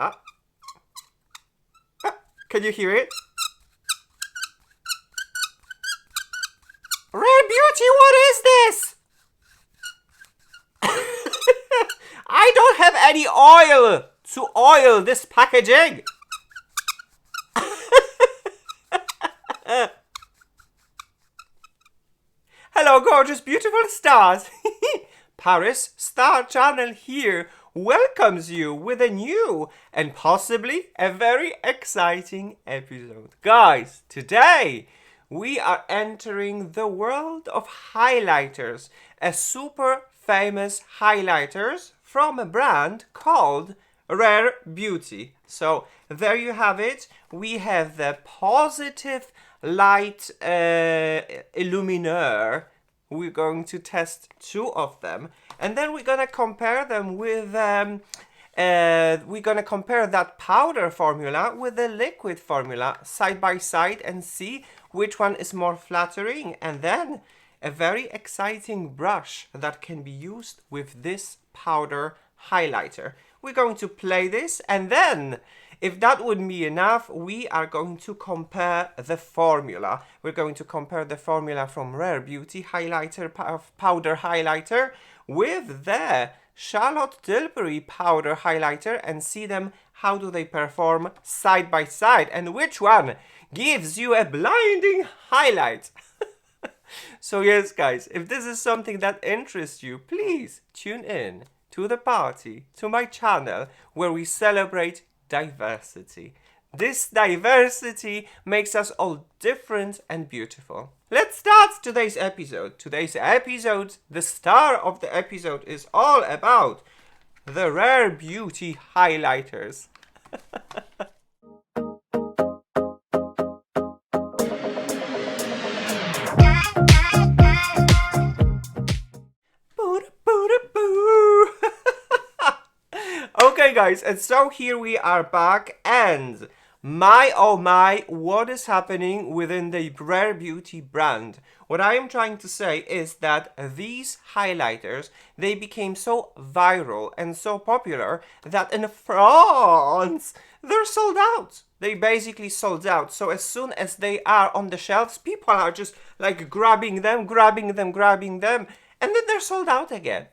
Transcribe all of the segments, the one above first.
Ah, can you hear it? Rare Beauty, what is this? I don't have any oil to oil this packaging. Hello, gorgeous, beautiful stars. Paris Star Channel here welcomes you with a new and possibly a very exciting episode. Guys, today we are entering the world of highlighters, a super famous highlighters from a brand called Rare Beauty. So there you have it. We have the positive light illuminator. We're going to test two of them, and then we're gonna compare them with we're gonna compare that powder formula with the liquid formula side by side and see which one is more flattering. And then a very exciting brush that can be used with this powder highlighter. We're going to play this, and then if that wouldn't be enough, we are going to compare the formula. We're going to compare the formula from Rare Beauty highlighter, powder highlighter, with the Charlotte Tilbury powder highlighter and see them, how do they perform side by side and which one gives you a blinding highlight. So yes, guys, if this is something that interests you, please tune in to the party, to my channel, where we celebrate diversity. This diversity makes us all different and beautiful. Let's start today's episode. Today's episode, the star of the episode, is all about the Rare Beauty highlighters. Okay, guys, and so here we are back, and my oh my, what is happening within the Rare Beauty brand? What I am trying to say is that these highlighters, they became so viral and so popular that in France, they're sold out. They basically sold out. So as soon as they are on the shelves, people are just like grabbing them, and then they're sold out again.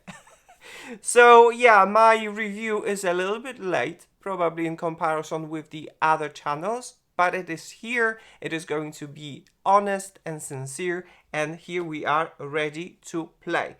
So yeah, my review is a little bit late, probably in comparison with the other channels, but it is here. It is going to be honest and sincere, and here we are ready to play.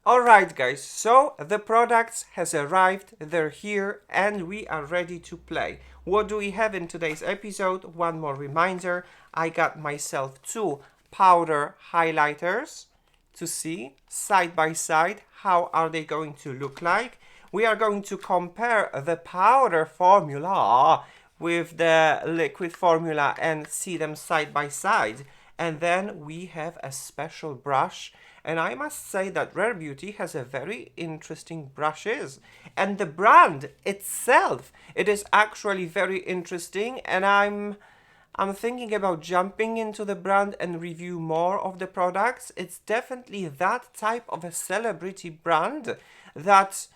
Alright, guys, so the products has arrived, they're here, and we are ready to play. What do we have in today's episode? One more reminder, I got myself two powder highlighters to see side by side how are they going to look like. We are going to compare the powder formula with the liquid formula and see them side by side. And then we have a special brush, and I must say that Rare Beauty has a very interesting brushes, and the brand itself, it is actually very interesting, and I'm thinking about jumping into the brand and review more of the products. It's definitely that type of a celebrity brand that,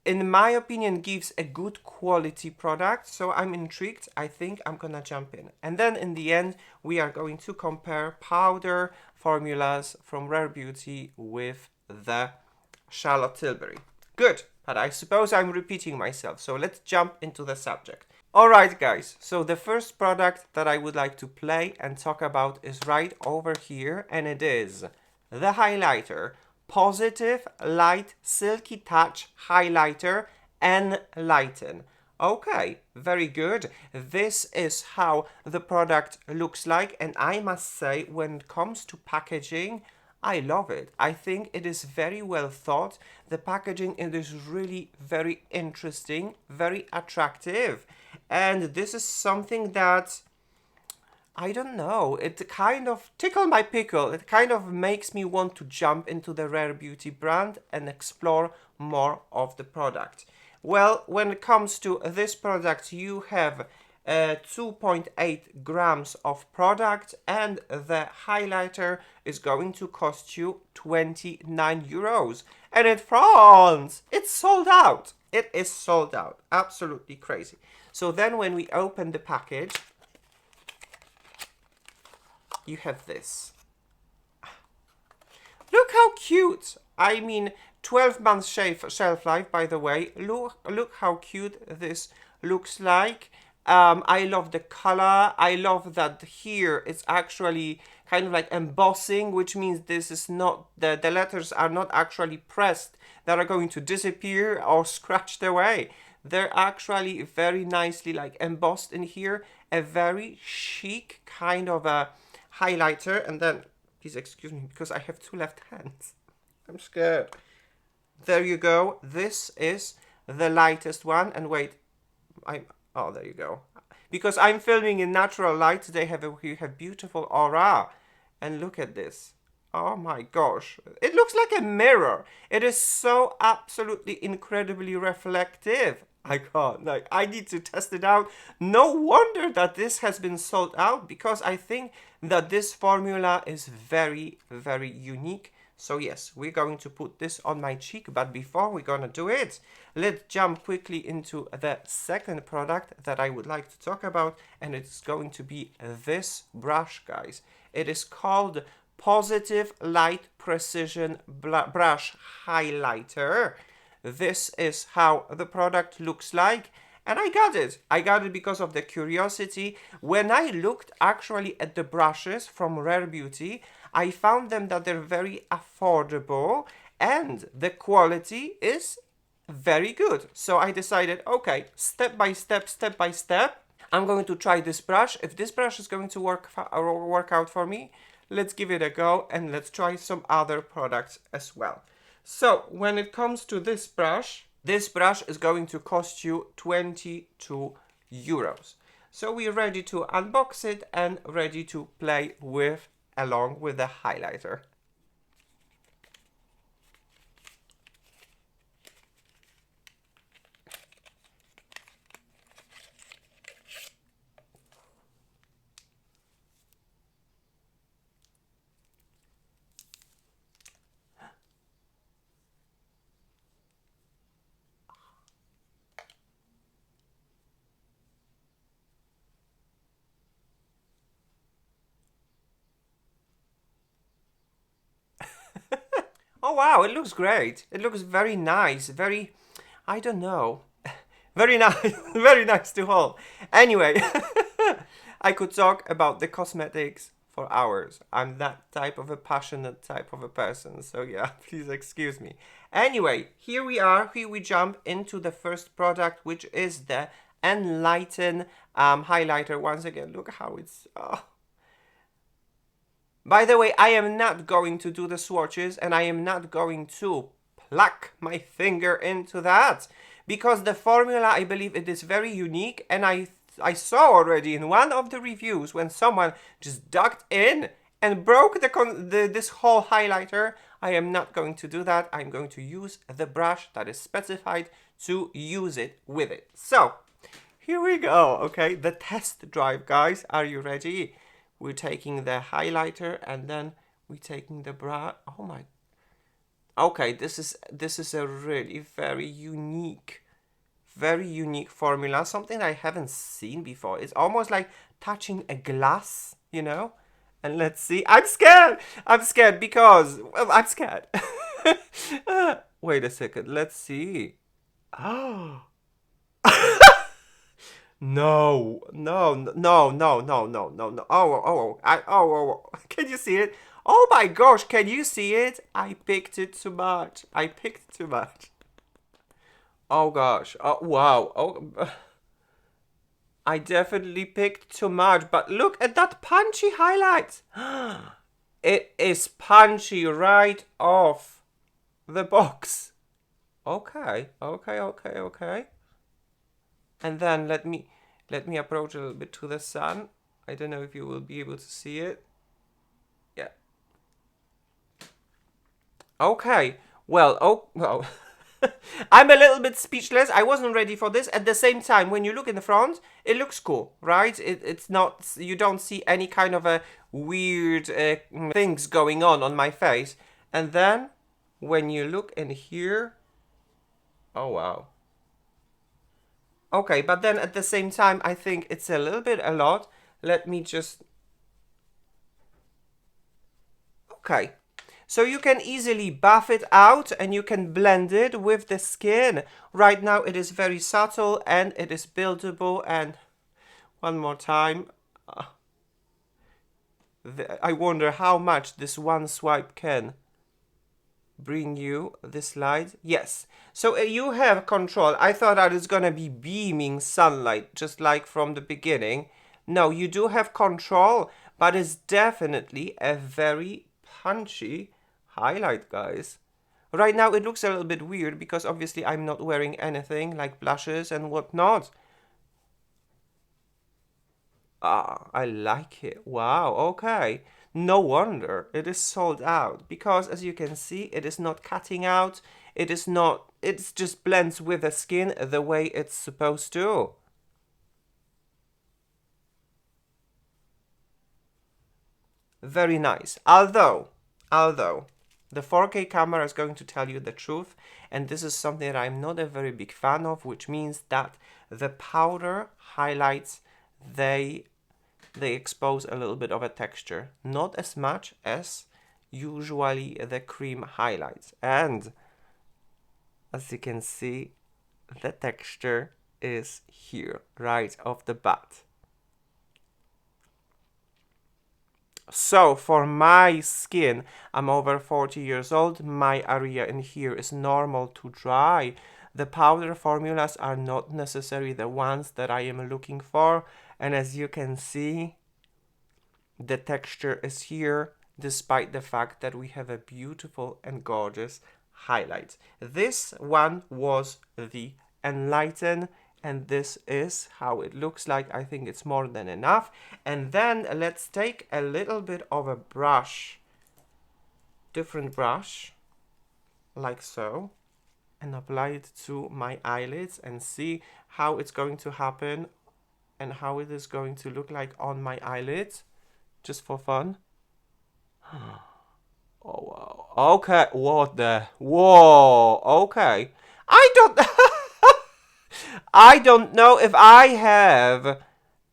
in my opinion, gives a good quality product. So I'm intrigued. I think I'm gonna jump in. And then in the end, we are going to compare powder formulas from Rare Beauty with the Charlotte Tilbury. Good, but I suppose I'm repeating myself. So let's jump into the subject. Alright, guys, so the first product that I would like to play and talk about is right over here, and it is the highlighter, Positive Light Silky Touch Highlighter Enlighten. Okay, very good. This is how the product looks like, and I must say, when it comes to packaging, I love it. I think it is very well thought. The packaging, it is really very interesting, very attractive. And this is something that, I don't know, it kind of tickle my pickle. It kind of makes me want to jump into the Rare Beauty brand and explore more of the product. Well, when it comes to this product, you have 2.8 grams of product, and the highlighter is going to cost you 29 euros. And in France, it's sold out. It is sold out. Absolutely crazy. So then when we open the package, you have this. Look how cute. I mean, 12 months shelf life, by the way. Look how cute this looks like. I love the color. I love that here it's actually kind of like embossing, which means this is not, the letters are not actually pressed that are going to disappear or scratched away. They're actually very nicely like embossed in here. A very chic kind of a highlighter. And then, please excuse me because I have two left hands. I'm scared. There you go. This is the lightest one. And wait, oh, there you go. Because I'm filming in natural light, you have beautiful aura. And look at this. Oh my gosh. It looks like a mirror. It is so absolutely incredibly reflective. I can't, like, I need to test it out. No wonder that this has been sold out, because I think that this formula is very, very unique. So yes, we're going to put this on my cheek, but before we're gonna do it, let's jump quickly into the second product that I would like to talk about, and it's going to be this brush, guys. It is called Positive Light Precision Brush Highlighter. This is how the product looks like, and I got it. I got it because of the curiosity. When I looked actually at the brushes from Rare Beauty, I found them that they're very affordable and the quality is very good. So I decided, okay, step by step, I'm going to try this brush. If this brush is going to work out for me, let's give it a go and let's try some other products as well. So when it comes to this brush is going to cost you 22 euros. So we're ready to unbox it and ready to play with along with the highlighter. Oh wow, it looks great. It looks very nice, very, I don't know, very nice, very nice to hold. Anyway, I could talk about the cosmetics for hours. I'm that type of a passionate type of a person, so yeah, please excuse me. Anyway, here we are, here we jump into the first product, which is the Enlighten highlighter. Once again, look how it's, oh. By the way, I am not going to do the swatches and I am not going to pluck my finger into that, because the formula, I believe it is very unique, and I saw already in one of the reviews when someone just dug in and broke this whole highlighter. I am not going to do that. I'm going to use the brush that is specified to use it with it. So here we go. Okay, the test drive, guys. Are you ready? We're taking the highlighter and then we're taking the brush. Oh my. Okay, this is a really very unique formula. Something I haven't seen before. It's almost like touching a glass, you know? And let's see. I'm scared. I'm scared because, well, I'm scared. Wait a second. Let's see. Oh. No, no, no, no, no, no, no, no. Oh. Can you see it? Oh my gosh, can you see it? I picked it too much. I picked too much. Oh gosh. Oh, wow. Oh, I definitely picked too much, but look at that punchy highlight. It is punchy right off the box. Okay. And then let me approach a little bit to the sun. I don't know if you will be able to see it. Yeah. Okay. Well, oh, well. I'm a little bit speechless. I wasn't ready for this. At the same time, when you look in the front, it looks cool, right? It's not, you don't see any kind of a weird things going on my face. And then when you look in here, oh wow. Okay, but then at the same time, I think it's a little bit a lot. Let me just... Okay. So you can easily buff it out and you can blend it with the skin. Right now it is very subtle and it is buildable. And one more time. I wonder how much this one swipe can bring you this light. Yes. So you have control. I thought that it's gonna be beaming sunlight just like from the beginning. No, you do have control, but it's definitely a very punchy highlight, guys. Right now it looks a little bit weird because obviously I'm not wearing anything like blushes and whatnot. Ah, I like it. Wow, okay. No wonder it is sold out because as you can see, it is not cutting out. It is not, it just blends with the skin the way it's supposed to. Very nice. Although, the 4K camera is going to tell you the truth, and this is something that I'm not a very big fan of, which means that the powder highlights, they expose a little bit of a texture, not as much as usually the cream highlights. And as you can see, the texture is here right off the bat. So for my skin, I'm over 40 years old, my area in here is normal to dry. The powder formulas are not necessarily the ones that I am looking for, and as you can see, the texture is here despite the fact that we have a beautiful and gorgeous highlight. This one was the Enlighten, and this is how it looks like. I think it's more than enough. And then let's take a little bit of a brush, different brush, like so, and apply it to my eyelids and see how it's going to happen and how it is going to look like on my eyelids, just for fun. Oh wow. Okay, what the... Whoa, okay. I don't know if I have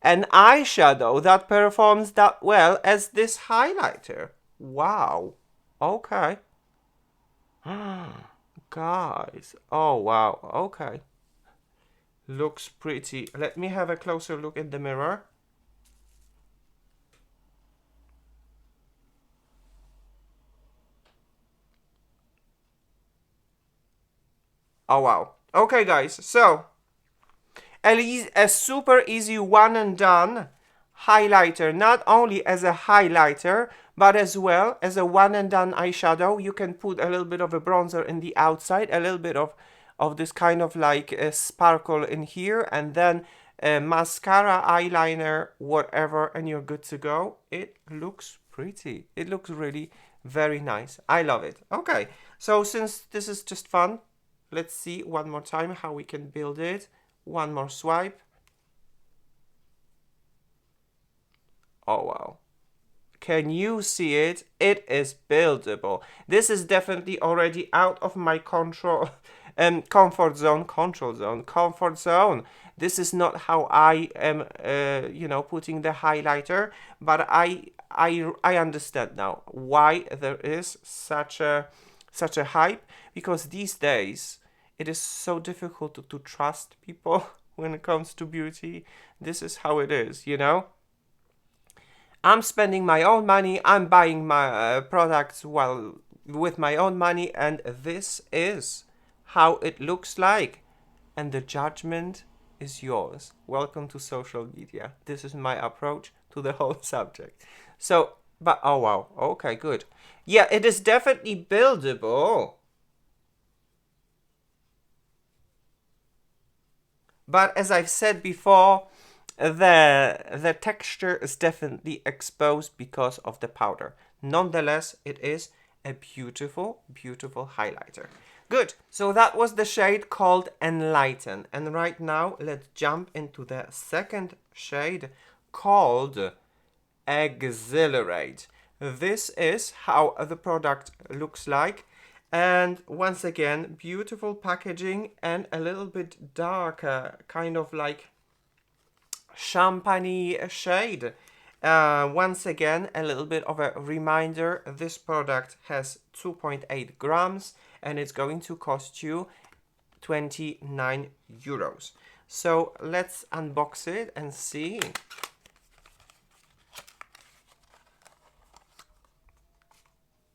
an eyeshadow that performs that well as this highlighter. Wow. Okay. Guys. Oh wow. Okay. Looks pretty. Let me have a closer look in the mirror. Oh wow. Okay guys, so a super easy one and done highlighter, not only as a highlighter but as well as a one and done eyeshadow. You can put a little bit of a bronzer in the outside, a little bit of this kind of like a sparkle in here, and then a mascara, eyeliner, whatever, and you're good to go. It looks pretty. It looks really very nice. I love it. Okay, so since this is just fun, let's see one more time how we can build it. One more swipe. Oh wow. Can you see it? It is buildable. This is definitely already out of my comfort zone. This is not how I am, putting the highlighter, but I understand now why there is such a hype, because these days it is so difficult to trust people when it comes to beauty. This is how it is, you know? I'm spending my own money, I'm buying my products with my own money, and this is how it looks like. And the judgment is yours. Welcome to social media. This is my approach to the whole subject. So, but oh wow, okay, good. Yeah, it is definitely buildable. But as I've said before, the texture is definitely exposed because of the powder. Nonetheless, it is a beautiful, beautiful highlighter. Good, so that was the shade called Enlighten. And right now, let's jump into the second shade called Exhilarate. This is how the product looks like. And once again, beautiful packaging and a little bit darker, kind of like champagne shade. Once again, a little bit of a reminder, this product has 2.8 grams and it's going to cost you 29 euros. So let's unbox it and see.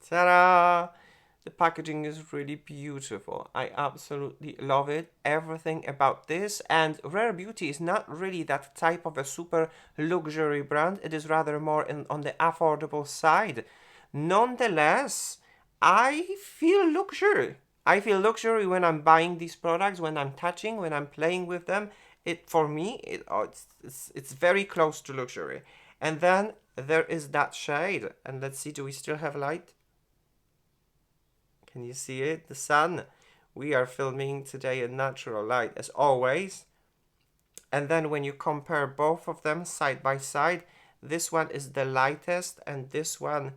Ta-da! The packaging is really beautiful. I absolutely love it. Everything about this. And Rare Beauty is not really that type of a super luxury brand. It is rather more on the affordable side. Nonetheless, I feel luxury. I feel luxury when I'm buying these products, when I'm touching, when I'm playing with them. For me, it's very close to luxury. And then there is that shade. And let's see, do we still have light? Can you see it? The sun. We are filming today in natural light as always. And then when you compare both of them side by side, this one is the lightest and this one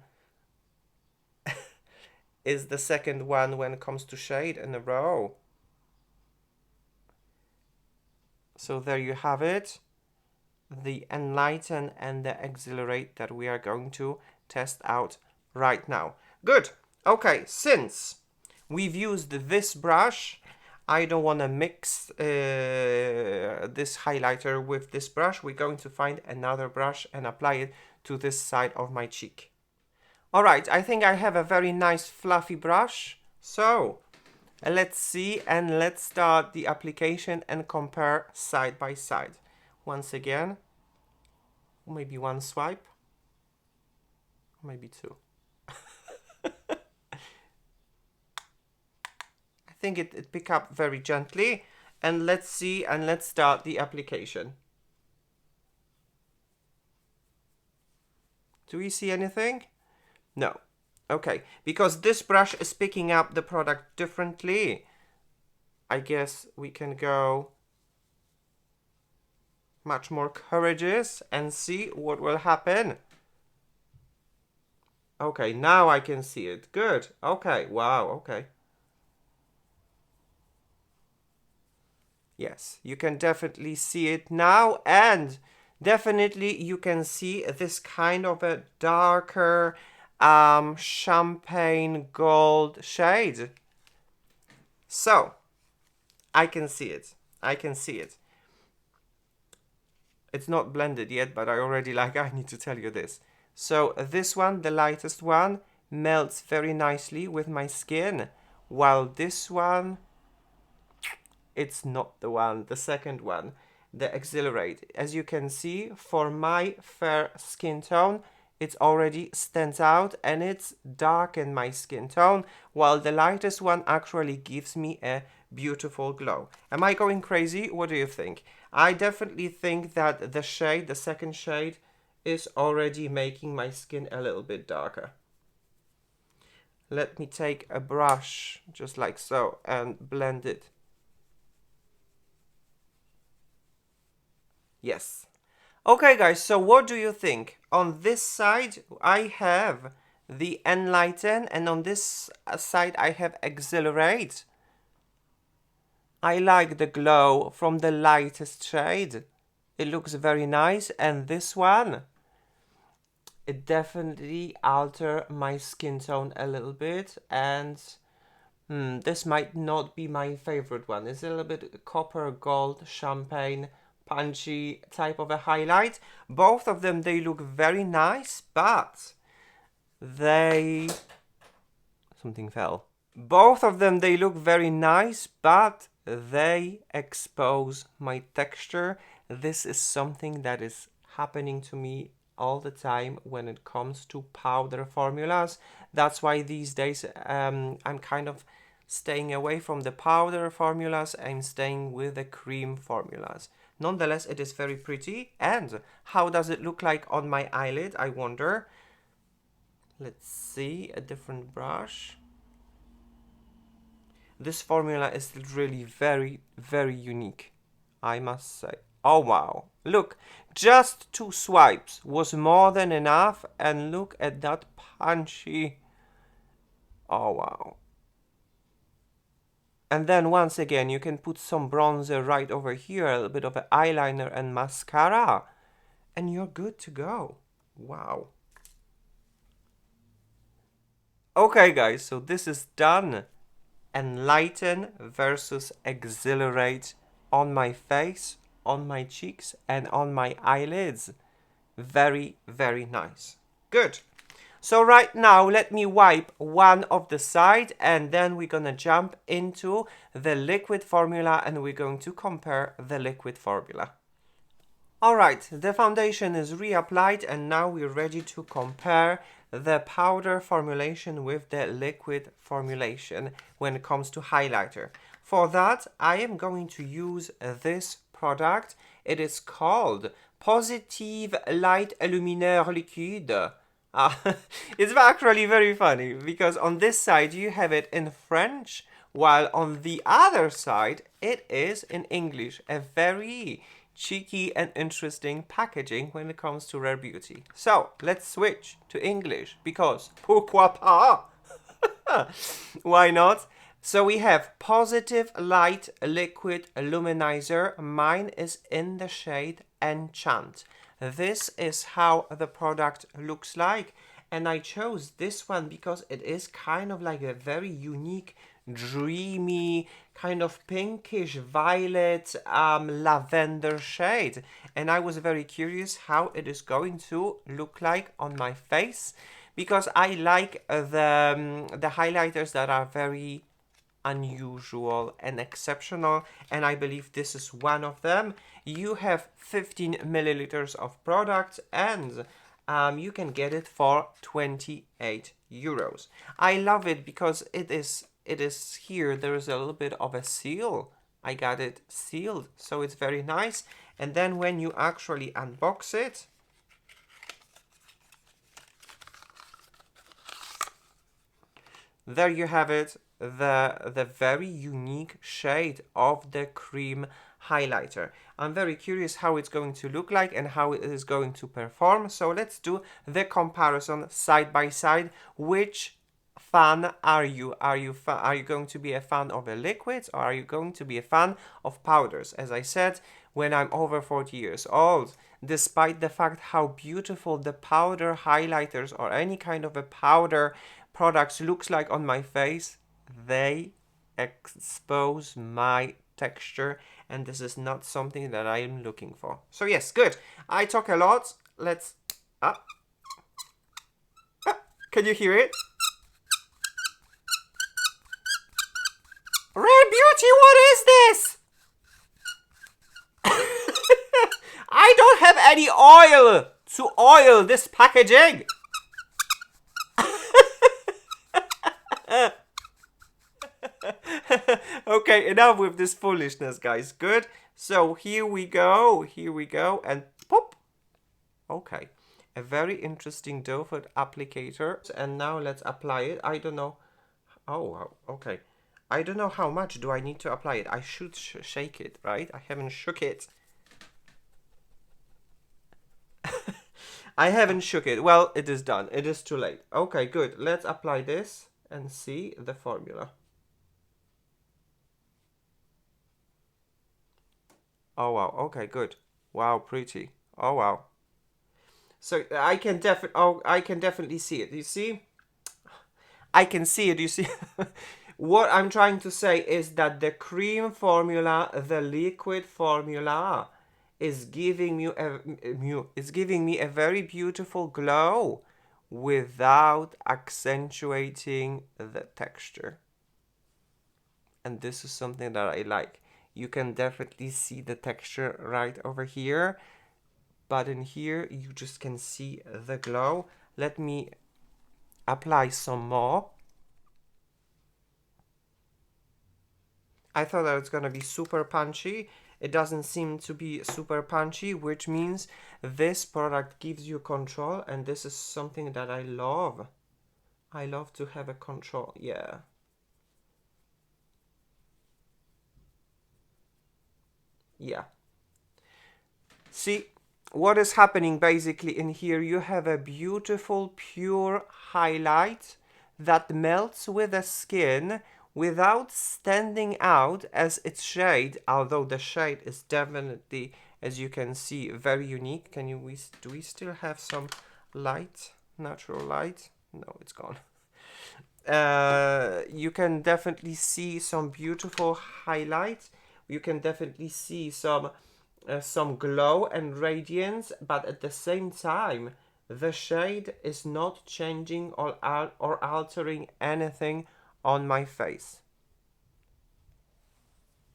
is the second one when it comes to shade in a row. So there you have it. The Enlighten and the Exhilarate that we are going to test out right now. Good. Okay, since we've used this brush, I don't want to mix this highlighter with this brush. We're going to find another brush and apply it to this side of my cheek. Alright, I think I have a very nice fluffy brush. So, let's see and let's start the application and compare side by side. Once again, maybe one swipe, maybe two. I think it pick up very gently, and let's see and let's start the application. Do we see anything? No. Okay, because this brush is picking up the product differently. I guess we can go much more courageous and see what will happen. Okay, now I can see it. Good. Okay, wow, okay. Yes, you can definitely see it now, and definitely you can see this kind of a darker champagne gold shade. So, I can see it. I can see it. It's not blended yet, but I need to tell you this. So this one, the lightest one, melts very nicely with my skin, while this one, it's not the one, the second one, the Exhilarate. As you can see, for my fair skin tone, it already stands out and it's dark in my skin tone, while the lightest one actually gives me a beautiful glow. Am I going crazy? What do you think? I definitely think that the shade, the second shade, is already making my skin a little bit darker. Let me take a brush, just like so, and blend it. Yes. Okay guys, so what do you think? On this side I have the Enlighten and on this side I have Exhilarate. I like the glow from the lightest shade. It looks very nice, and this one, it definitely alters my skin tone a little bit, and this might not be my favorite one. It's a little bit copper gold champagne punchy type of a highlight. Both of them, they look very nice, but something fell. Both of them, they look very nice, but they expose my texture. This is something that is happening to me all the time when it comes to powder formulas. That's why these days I'm kind of staying away from the powder formulas. I'm staying with the cream formulas. Nonetheless, it is very pretty. And how does it look like on my eyelid, I wonder? Let's see, a different brush. This formula is really very, very unique, I must say. Oh wow, look, just 2 swipes was more than enough, and look at that punchy. Oh wow. And then once again, you can put some bronzer right over here, a little bit of an eyeliner and mascara, and you're good to go. Wow. Okay, guys, so this is done. Enlighten versus exhilarate on my face, on my cheeks, and on my eyelids. Very, very nice. Good. So right now, let me wipe one of the side, and then we're gonna jump into the liquid formula, and we're going to compare the liquid formula. Alright, the foundation is reapplied, and now we're ready to compare the powder formulation with the liquid formulation when it comes to highlighter. For that, I am going to use this product. It is called Positive Light Illuminaire Liquide. It's actually very funny because on this side you have it in French, while on the other side it is in English. A very cheeky and interesting packaging when it comes to Rare Beauty. So let's switch to English because pourquoi pas? Why not? So we have Positive Light Liquid Luminizer. Mine is in the shade Enchant. This is how the product looks like, and I chose this one because it is kind of like a very unique, dreamy, kind of pinkish violet lavender shade, and I was very curious how it is going to look like on my face because I like the highlighters that are very unusual and exceptional, and I believe this is one of them. You have 15 milliliters of product, and you can get it for 28 euros. I love it because it is here. There is a little bit of a seal. I got it sealed, so it's very nice. And then when you actually unbox it, there you have it, the very unique shade of the cream highlighter. I'm very curious how it's going to look like and how it is going to perform. So let's do the comparison side by side. Which fan are you? Are you going to be a fan of the liquids, or are you going to be a fan of powders? As I said, when I'm over 40 years old, despite the fact how beautiful the powder highlighters or any kind of a powder products looks like on my face, they expose my texture, and this is not something that I am looking for. So yes, good. I talk a lot. Let's can you hear it? Rare Beauty, what is this? I don't have any oil to oil this packaging. Okay, enough with this foolishness, guys. Good. So here we go, and pop. Okay, a very interesting doe foot applicator. And now let's apply it. I don't know. Oh, okay. I don't know how much do I need to apply it. I should shake it, right? I haven't shook it. I haven't shook it. Well, it is done. It is too late. Okay, good. Let's apply this and see the formula. Oh wow, okay, good. Wow, pretty. Oh wow. So I can definitely see it. You see? I can see it, you see? What I'm trying to say is that the cream formula, the liquid formula, is giving me a very beautiful glow without accentuating the texture. And this is something that I like. You can definitely see the texture right over here, but in here you just can see the glow. Let me apply some more. I thought that it's gonna be super punchy. It doesn't seem to be super punchy, which means this product gives you control, and this is something that I love. I love to have a control, yeah. Yeah. See, what is happening basically in here, you have a beautiful pure highlight that melts with the skin without standing out as its shade, although the shade is definitely, as you can see, very unique. Do we still have some light, natural light? No, it's gone. You can definitely see some beautiful highlights. You can definitely see some glow and radiance, but at the same time, the shade is not changing or altering anything on my face.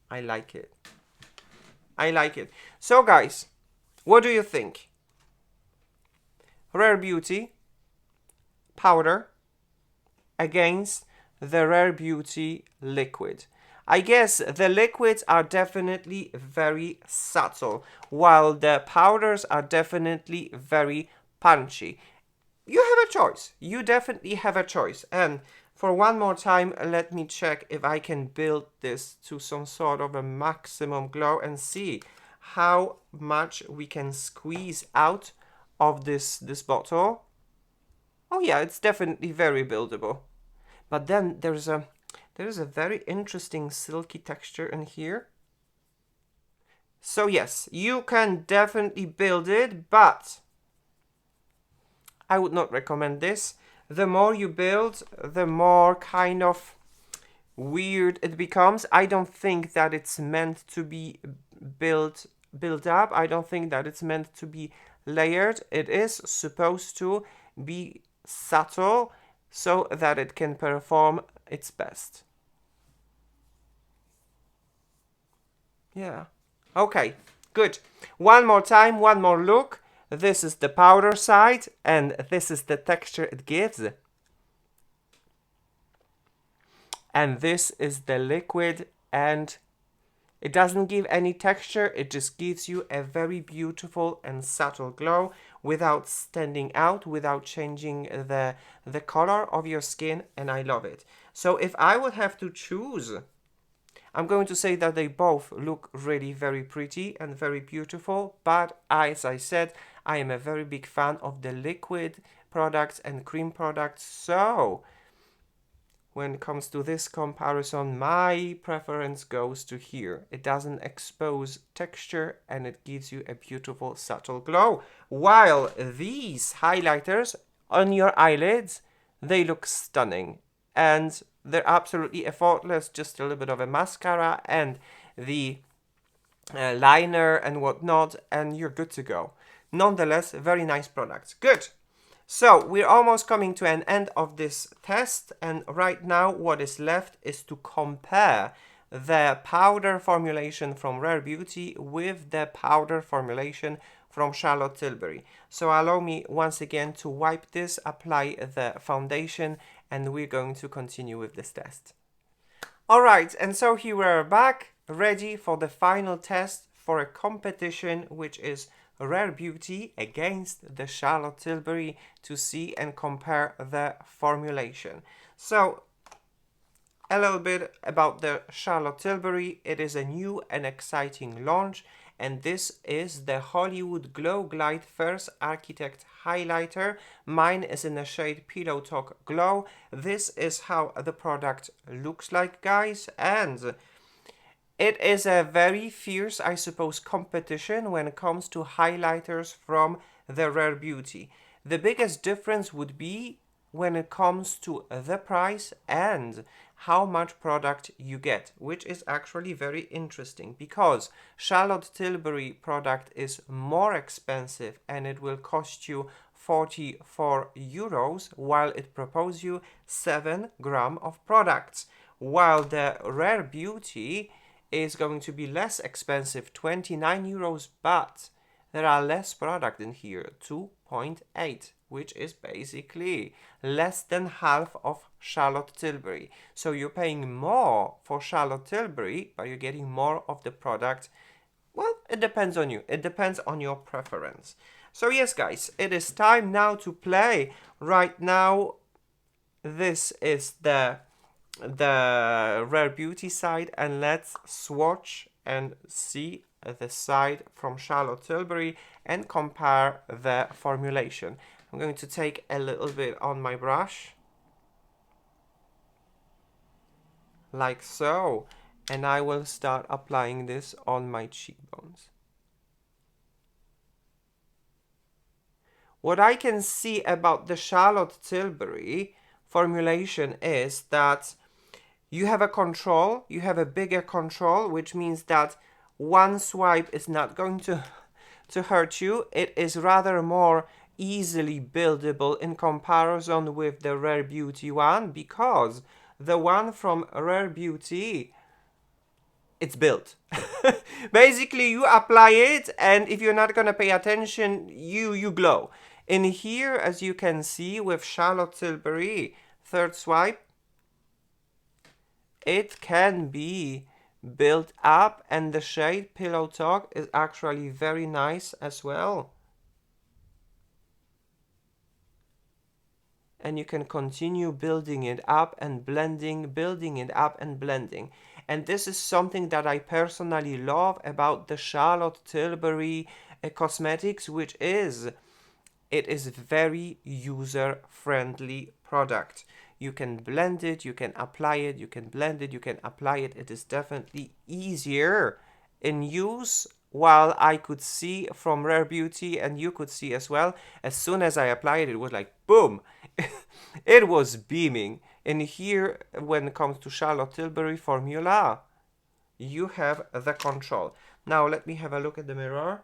I like it. I like it. So guys, what do you think? Rare Beauty powder against the Rare Beauty liquid. I guess the liquids are definitely very subtle, while the powders are definitely very punchy. You have a choice. You definitely have a choice. And for one more time, let me check if I can build this to some sort of a maximum glow and see how much we can squeeze out of this bottle. Oh yeah, it's definitely very buildable. But then there's a very interesting silky texture in here. So yes, you can definitely build it, but I would not recommend this. The more you build, the more kind of weird it becomes. I don't think that it's meant to be built up. I don't think that it's meant to be layered. It is supposed to be subtle so that it can perform its best. Yeah. Okay, good. One more time, one more look. This is the powder side, and this is the texture it gives. And this is the liquid, and it doesn't give any texture, it just gives you a very beautiful and subtle glow without standing out, without changing the color of your skin, and I love it. So if I would have to choose, I'm going to say that they both look really very pretty and very beautiful, but as I said, I am a very big fan of the liquid products and cream products, so when it comes to this comparison, my preference goes to here. It doesn't expose texture and it gives you a beautiful subtle glow. While these highlighters on your eyelids, they look stunning. And they're absolutely effortless, just a little bit of a mascara and the liner and whatnot, and you're good to go. Nonetheless, very nice products. Good. So we're almost coming to an end of this test, and right now what is left is to compare the powder formulation from Rare Beauty with the powder formulation from Charlotte Tilbury. So allow me once again to wipe this, apply the foundation, and we're going to continue with this test. Alright, and so here we're back, ready for the final test for a competition which is Rare Beauty against the Charlotte Tilbury to see and compare the formulation. So, a little bit about the Charlotte Tilbury. It is a new and exciting launch, and this is the Hollywood Glow Glide First Architect Highlighter. Mine is in the shade Pillow Talk Glow. This is how the product looks like, guys, and it is a very fierce, I suppose, competition when it comes to highlighters from the Rare Beauty. The biggest difference would be when it comes to the price and how much product you get, which is actually very interesting because Charlotte Tilbury product is more expensive and it will cost you 44 euros while it proposes you 7 grams of products, while the Rare Beauty is going to be less expensive, 29 euros, but there are less product in here, 2.8, which is basically less than half of Charlotte Tilbury. So you're paying more for Charlotte Tilbury, but you're getting more of the product. Well, it depends on you. It depends on your preference. So yes, guys, it is time now to play. Right now, this is the Rare Beauty side, and let's swatch and see the side from Charlotte Tilbury and compare the formulation. I'm going to take a little bit on my brush. like so. And I will start applying this on my cheekbones. What I can see about the Charlotte Tilbury formulation is that you have a control, you have a bigger control, which means that one swipe is not going to hurt you. It is rather more easily buildable in comparison with the Rare Beauty one, because the one from Rare Beauty, it's built. Basically, you apply it, and if you're not gonna pay attention, you glow. In here, as you can see with Charlotte Tilbury, third swipe, it can be built up, and the shade Pillow Talk is actually very nice as well. And you can continue building it up and blending, building it up and blending. And this is something that I personally love about the Charlotte Tilbury cosmetics, which is, it is very user-friendly product. You can blend it, you can apply it, you can blend it, you can apply it. It is definitely easier in use, while I could see from Rare Beauty, and you could see as well, as soon as I applied it, it was like boom. It was beaming. And here, when it comes to Charlotte Tilbury formula, you have the control. Now let me have a look at the mirror.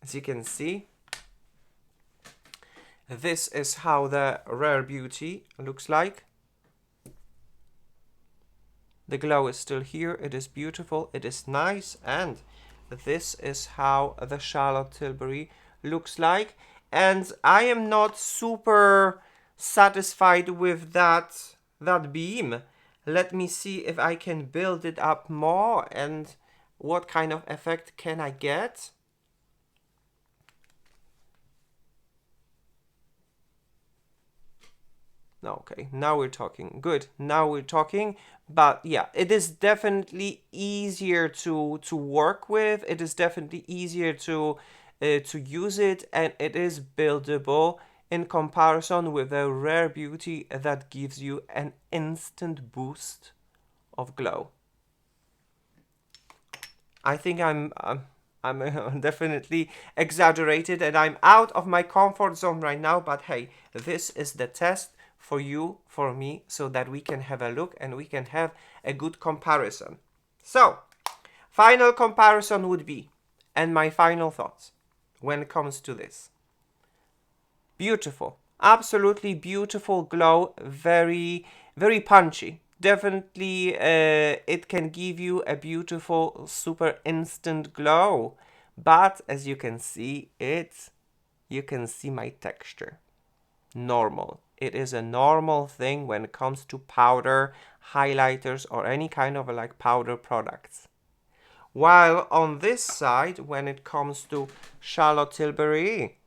As you can see, this is how the Rare Beauty looks like. The glow is still here, it is beautiful, it is nice, and this is how the Charlotte Tilbury looks like. And I am not super satisfied with that beam. Let me see if I can build it up more, and what kind of effect can I get. Okay, now we're talking. Good, now we're talking. But yeah, it is definitely easier to work with. It is definitely easier to use it, and it is buildable in comparison with a Rare Beauty that gives you an instant boost of glow. I think I'm definitely exaggerated, and I'm out of my comfort zone right now, but hey, this is the test for you, for me, so that we can have a look and we can have a good comparison. So, final comparison would be, and my final thoughts when it comes to this. Beautiful, absolutely beautiful glow, very, very punchy. Definitely, it can give you a beautiful, super instant glow. But as you can see, you can see my texture. Normal. It is a normal thing when it comes to powder, highlighters, or any kind of like powder products. While on this side, when it comes to Charlotte Tilbury,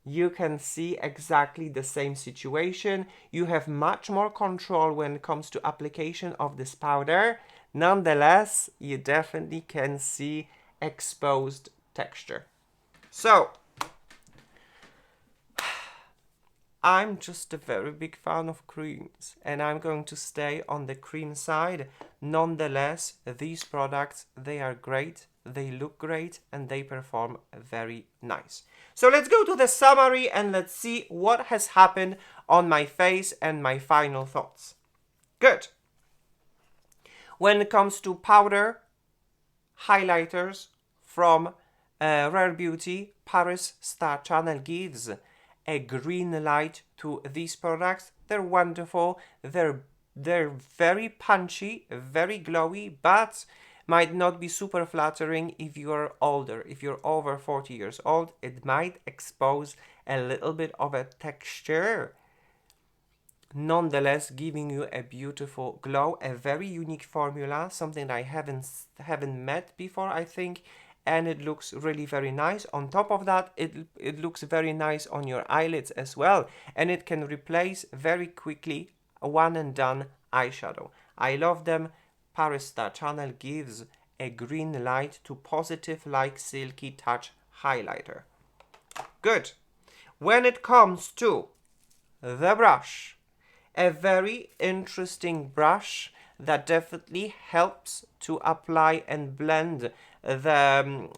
you can see exactly the same situation. You have much more control when it comes to application of this powder. Nonetheless, you definitely can see exposed texture. So, I'm just a very big fan of creams, and I'm going to stay on the cream side. Nonetheless, these products, they are great, they look great, and they perform very nice. So let's go to the summary and let's see what has happened on my face and my final thoughts. Good. When it comes to powder, highlighters from Rare Beauty, Paris Star Channel gives a green light to these products. They're wonderful. They're very punchy, very glowy, but might not be super flattering if you're older. If you're over 40 years old, it might expose a little bit of a texture. Nonetheless, giving you a beautiful glow, a very unique formula, something that I haven't met before, I think. And it looks really very nice. On top of that, it looks very nice on your eyelids as well, and it can replace very quickly a one and done eyeshadow. I love them. Paris Star Channel gives a green light to Positive Like Silky Touch highlighter. Good. When it comes to the brush. A very interesting brush that definitely helps to apply and blend the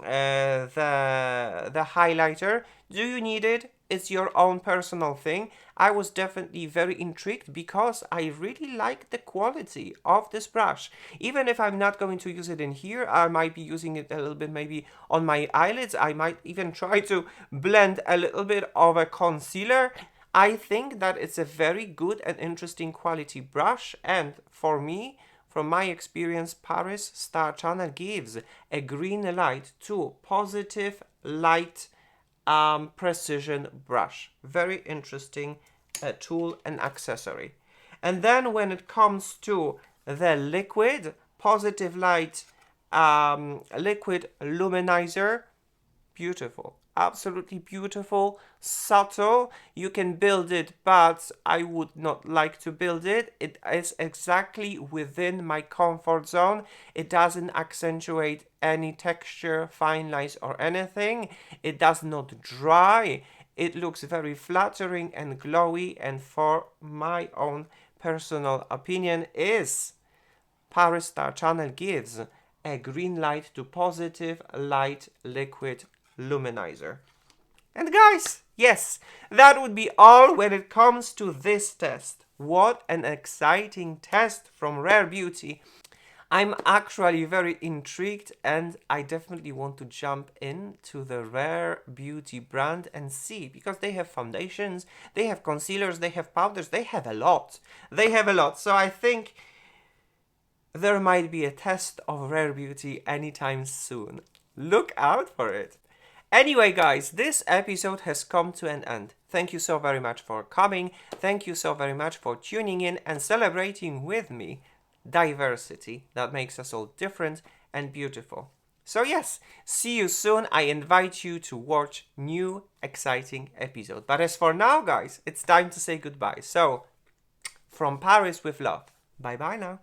highlighter. Do you need it? It's your own personal thing. I was definitely very intrigued because I really like the quality of this brush. Even if I'm not going to use it in here, I might be using it a little bit maybe on my eyelids. I might even try to blend a little bit of a concealer. I think that it's a very good and interesting quality brush, and for me, from my experience, Paris Star Channel gives a green light to positive light precision brush. Very interesting tool and accessory. And then when it comes to the liquid, positive light liquid luminizer, beautiful, absolutely beautiful, subtle. You can build it, but I would not like to build it. It is exactly within my comfort zone. It doesn't accentuate any texture, fine lines or anything. It does not dry. It looks very flattering and glowy, and for my own personal opinion is Paris Star Channel gives a green light to positive light liquid luminizer. And guys, yes, that would be all when it comes to this test. What an exciting test from Rare Beauty. I'm actually very intrigued, and I definitely want to jump into the Rare Beauty brand and see, because they have foundations, they have concealers, they have powders, they have a lot. They have a lot. So I think there might be a test of Rare Beauty anytime soon. Look out for it. Anyway, guys, this episode has come to an end. Thank you so very much for coming. Thank you so very much for tuning in and celebrating with me diversity that makes us all different and beautiful. So yes, see you soon. I invite you to watch new exciting episode. But as for now, guys, it's time to say goodbye. So, from Paris with love. Bye bye now.